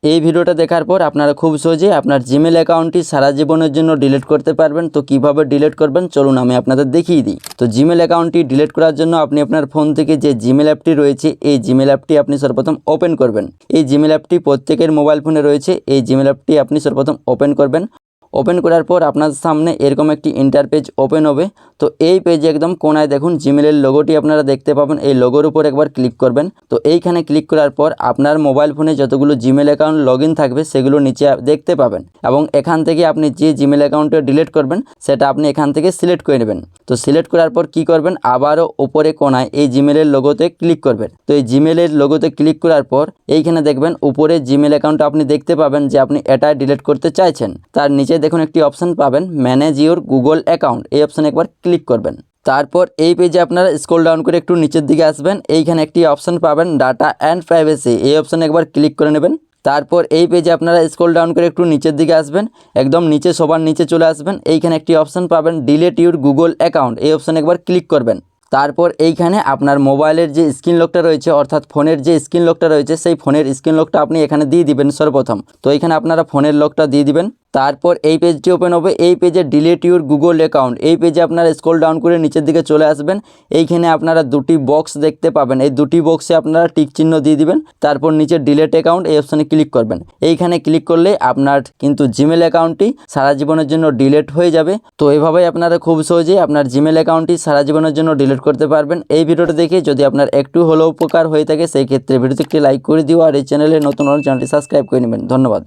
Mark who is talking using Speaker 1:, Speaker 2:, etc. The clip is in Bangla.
Speaker 1: এই ভিডিওটা দেখার পর আপনারা খুব সহজে আপনার জিমেল অ্যাকাউন্টটি সারা জীবনের জন্য ডিলিট করতে পারবেন। তো কিভাবে ডিলিট করবেন চলুন আমি আপনাদের দেখিয়ে দিই। তো জিমেল অ্যাকাউন্টটি ডিলিট করার জন্য আপনি আপনার ফোন থেকে যে জিমেল অ্যাপটি রয়েছে এই জিমেল অ্যাপটি আপনি সর্বপ্রথম ওপেন করবেন। এই জিমেল অ্যাপটি প্রত্যেকের মোবাইল ফোনে রয়েছে। এই জিমেল অ্যাপটি আপনি সর্বপ্রথম ওপেন করবেন। ওপেন করার পর আপনার সামনে এরকম একটি ইন্টারপেজ ওপেন হবে। তো এই পেজে একদম কোনায় দেখুন জিমেলের লোগোটি আপনারা দেখতে পাবেন। এই লোগোর উপর একবার ক্লিক করবেন। তো এইখানে ক্লিক করার পর আপনার মোবাইল ফোনে যতগুলো জিমেল অ্যাকাউন্ট লগ ইন থাকবে সেগুলো নিচে দেখতে পাবেন এবং এখান থেকে আপনি যে জিমেল অ্যাকাউন্টটা ডিলিট করবেন সেটা আপনি এখান থেকে সিলেক্ট করে নেবেন। তো সিলেক্ট করার পর কি করবেন, আবারও উপরে কোনায় এই জিমেলের লোগোতে ক্লিক করবেন। তো এই জিমেলের লোগোতে ক্লিক করার পর এইখানে দেখবেন উপরে জিমেল অ্যাকাউন্টটা আপনি দেখতে পাবেন যে আপনি এটা ডিলিট করতে চাইছেন। তার নিচে দেখুন একটি অপশন পাবেন ম্যানেজ ইওর গুগল অ্যাকাউন্ট, এই অপশানে একবার ক্লিক করবেন। তারপর এই পেজে আপনারা স্ক্রল ডাউন করে একটু নিচের দিকে আসবেন। এইখানে একটি অপশন পাবেন ডাটা অ্যান্ড প্রাইভেসি, এই অপশানে একবার ক্লিক করে নেবেন। তারপর এই পেজে আপনারা স্ক্রল ডাউন করে একটু নিচের দিকে আসবেন, একদম নিচে সবার নিচে চলে আসবেন। এইখানে একটি অপশন পাবেন ডিলিট ইওর গুগল অ্যাকাউন্ট, এই অপশানে একবার ক্লিক করবেন। তারপর এইখানে আপনার মোবাইলের যে স্ক্রিন লকটা রয়েছে অর্থাৎ ফোনের যে স্ক্রিন লকটা রয়েছে সেই ফোনের স্ক্রিন লকটা আপনি এখানে দিয়ে দিবেন সর্বপ্রথম। তো এইখানে আপনারা ফোনের লকটা দিয়ে দিবেন। তারপর এই পেজটি ওপেন হবে। এই পেজে ডিলিট ইওর গুগল অ্যাকাউন্ট, এই পেজে আপনারা স্ক্রল ডাউন করে নিচের দিকে চলে আসবেন। এইখানে আপনারা দুটি বক্স দেখতে পাবেন, এই দুটি বক্সে আপনারা টিক চিহ্ন দিয়ে দিবেন। তারপর নিচে ডিলিট অ্যাকাউন্ট এই অপশানে ক্লিক করবেন। এইখানে ক্লিক করলে আপনার কিন্তু জিমেল অ্যাকাউন্টটি সারা জীবনের জন্য ডিলিট হয়ে যাবে। তো এভাবেই আপনারা খুব সহজেই আপনার জিমেল অ্যাকাউন্টটি সারা জীবনের জন্য ডিলিট করতে পারবেন। এই ভিডিওটা দেখে যদি আপনার একটু হলেও উপকার হয়ে থাকে সেই ক্ষেত্রে ভিডিওতে একটি লাইক করে দিও আর এই চ্যানেলে নতুন চ্যানেলটি সাবস্ক্রাইব করে নেবেন। ধন্যবাদ।